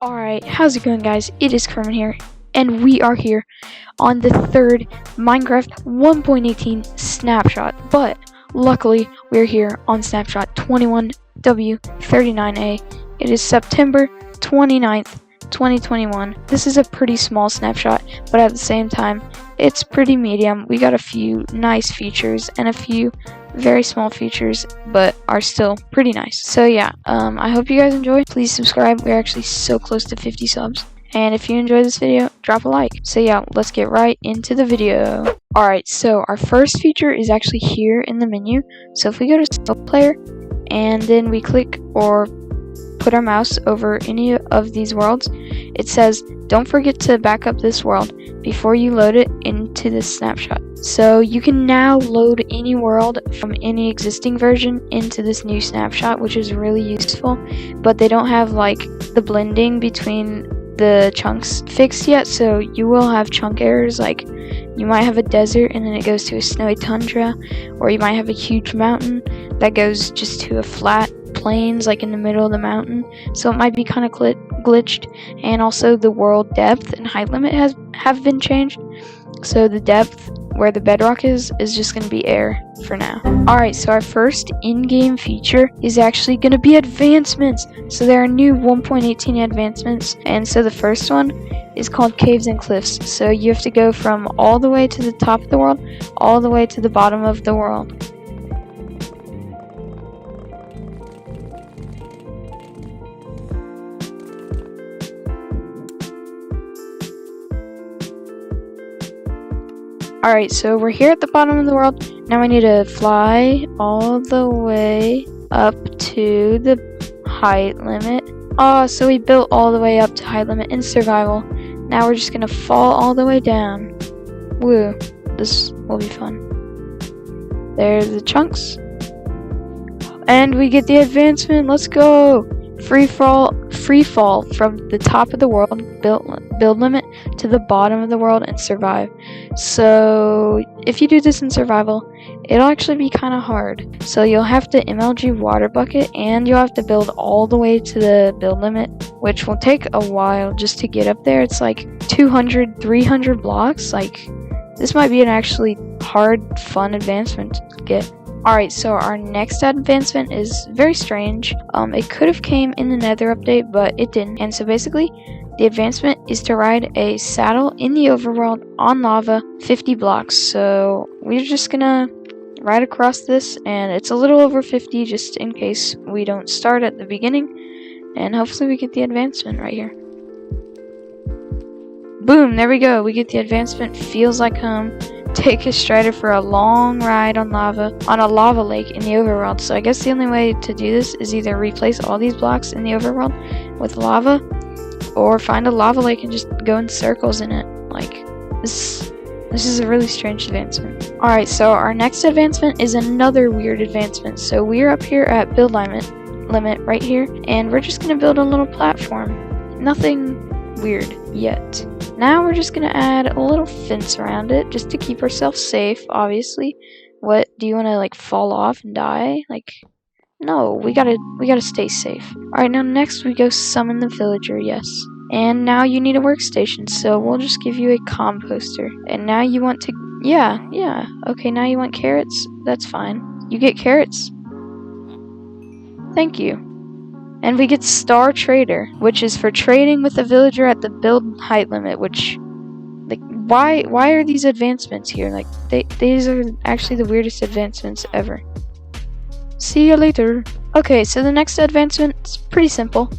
Alright, how's it going, guys? It is Cremon here, and we are here on the third Minecraft 1.18 snapshot, but luckily we're here on Snapshot 21w39a. It is September 29th, 2021. This is a pretty small snapshot, but at the same time, it's pretty medium. We got a few nice features and a few very small features, but are still pretty nice. So yeah, I hope you guys enjoy. Please subscribe. We're actually so close to 50 subs. And if you enjoyed this video, drop a like. So yeah, let's get right into the video. Alright, so our first feature is actually here in the menu. So if we go to single player, and then we click or put our mouse over any of these worlds, it says, don't forget to back up this world before you load it into this snapshot. So you can now load any world from any existing version into this new snapshot, which is really useful, but they don't have like the blending between the chunks fixed yet, so you will have chunk errors. Like you might have a desert and then it goes to a snowy tundra, or you might have a huge mountain that goes just to a flat plains like in the middle of the mountain, so it might be kind of glitched. And also the world depth and height limit have been changed, so the depth where the bedrock is just going to be air for now. Alright, so our first in-game feature is actually going to be advancements. So there are new 1.18 advancements, and so the first one is called caves and cliffs. So you have to go from all the way to the top of the world all the way to the bottom of the world. Alright, so we're here at the bottom of the world. Now we need to fly all the way up to the height limit. Oh, so we built all the way up to height limit in survival. Now we're just gonna fall all the way down. Woo, this will be fun. There's the chunks. And we get the advancement, let's go! Free fall from the top of the world build limit to the bottom of the world and survive. So if you do this in survival, it'll actually be kind of hard. So you'll have to MLG water bucket, and you'll have to build all the way to the build limit, which will take a while just to get up there. It's like 200, 300 blocks. Like this might be an actually hard, fun advancement to get. Alright, so our next advancement is very strange. It could have came in the Nether update, but it didn't. And so basically, the advancement is to ride a saddle in the overworld on lava, 50 blocks. So we're just gonna ride across this, and it's a little over 50 just in case we don't start at the beginning. And hopefully we get the advancement right here. Boom, there we go. We get the advancement. Feels like home. Take a strider for a long ride on a lava lake in the overworld. So I guess the only way to do this is either replace all these blocks in the overworld with lava, or find a lava lake and just go in circles in it. Like this is a really strange advancement. Alright, so our next advancement is another weird advancement. So we're up here at build limit right here, and we're just gonna build a little platform. Nothing weird yet. Now we're just gonna add a little fence around it just to keep ourselves safe, obviously. What, do you wanna like fall off and die? Like, no, we gotta stay safe. Alright, now next we go summon the villager, yes. And now you need a workstation, so we'll just give you a composter. And now you want to, yeah, okay, now you want carrots? That's fine. You get carrots. Thank you. And we get Star Trader, which is for trading with a villager at the build height limit, which, like, why are these advancements here? Like, these are actually the weirdest advancements ever. See you later. Okay, so the next advancement is pretty simple.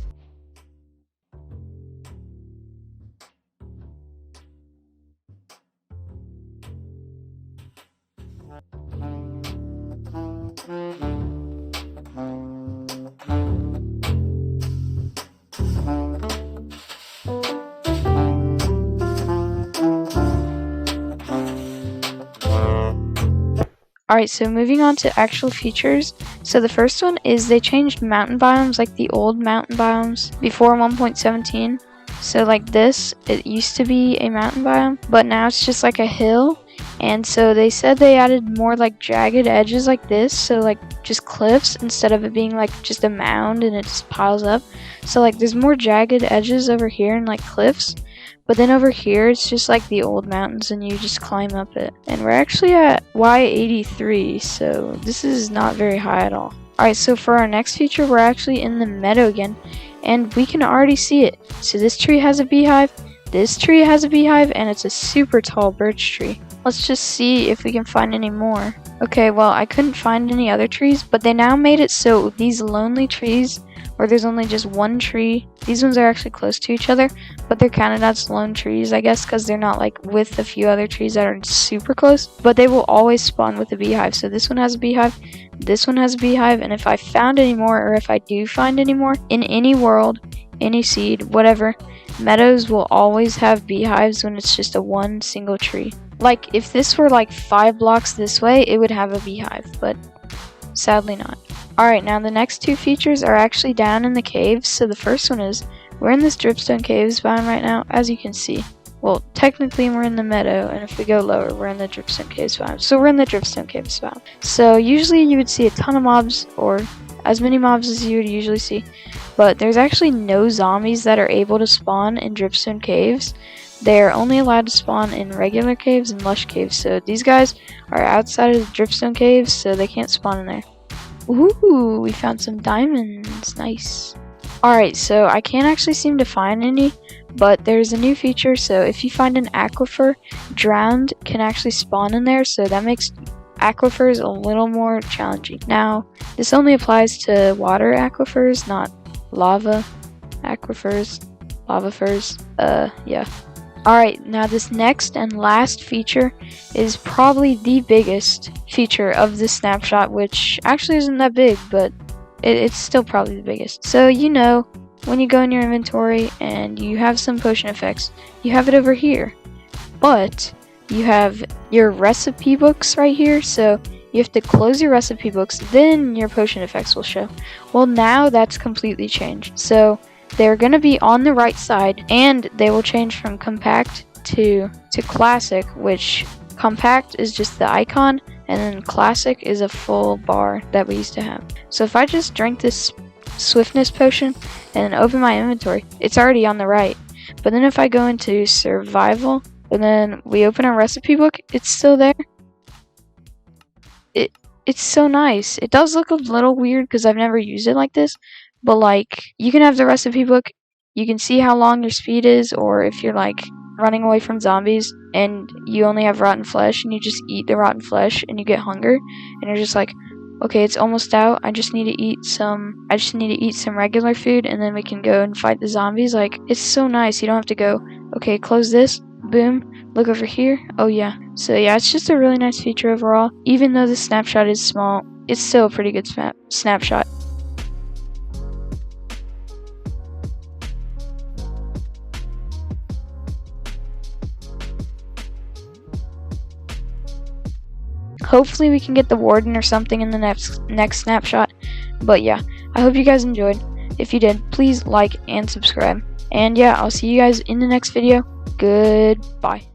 Alright, so moving on to actual features. So the first one is they changed mountain biomes, like the old mountain biomes before 1.17. So like this, it used to be a mountain biome, but now it's just like a hill, And so they said they added more like jagged edges like this, so like just cliffs instead of it being like just a mound and it just piles up. So like there's more jagged edges over here and like cliffs, but then over here it's just like the old mountains and you just climb up it. And we're actually at Y83, so this is not very high at all. Alright, so for our next feature we're actually in the meadow again, and we can already see it. So this tree has a beehive, this tree has a beehive, and it's a super tall birch tree. Let's just see if we can find any more. Okay, well, I couldn't find any other trees, but they now made it so these lonely trees, where there's only just one tree, these ones are actually close to each other, but they're counted as lone trees, I guess, because they're not like with a few other trees that are super close, but they will always spawn with a beehive. So this one has a beehive, this one has a beehive, and if I found any more, or if I do find any more, in any world, any seed, whatever, meadows will always have beehives when it's just a one single tree. Like, if this were like 5 blocks this way, it would have a beehive, but sadly not. Alright, now the next two features are actually down in the caves. So the first one is, we're in this dripstone caves biome right now, as you can see. Well, technically we're in the meadow, and if we go lower, we're in the dripstone caves biome. So we're in the dripstone caves biome. So usually you would see a ton of mobs, or as many mobs as you would usually see, but there's actually no zombies that are able to spawn in dripstone caves. They're only allowed to spawn in regular caves and lush caves, so these guys are outside of the dripstone caves, so they can't spawn in there. Ooh, we found some diamonds, nice. Alright, so I can't actually seem to find any, but there's a new feature, so if you find an aquifer, drowned can actually spawn in there, so that makes aquifers a little more challenging. Now, this only applies to water aquifers, not lava aquifers, yeah. Alright, now this next and last feature is probably the biggest feature of this snapshot, which actually isn't that big, but it's still probably the biggest. So you know, when you go in your inventory and you have some potion effects, you have it over here, but you have your recipe books right here, so you have to close your recipe books, then your potion effects will show. Well, now that's completely changed. So they're going to be on the right side, and they will change from compact to classic, which compact is just the icon, and then classic is a full bar that we used to have. So if I just drink this swiftness potion and then open my inventory, it's already on the right. But then if I go into survival and then we open our recipe book, it's still there. It's so nice. It does look a little weird because I've never used it like this, but like, you can have the recipe book, you can see how long your speed is, or if you're like running away from zombies and you only have rotten flesh and you just eat the rotten flesh and you get hunger and you're just like, okay, it's almost out, I just need to eat some regular food and then we can go and fight the zombies. Like, it's so nice. You don't have to go, okay, close this, boom, look over here, oh yeah. So yeah, it's just a really nice feature overall. Even though the snapshot is small, it's still a pretty good snapshot. Hopefully we can get the warden or something in the next snapshot. But yeah, I hope you guys enjoyed. If you did, please like and subscribe. And yeah, I'll see you guys in the next video. Goodbye.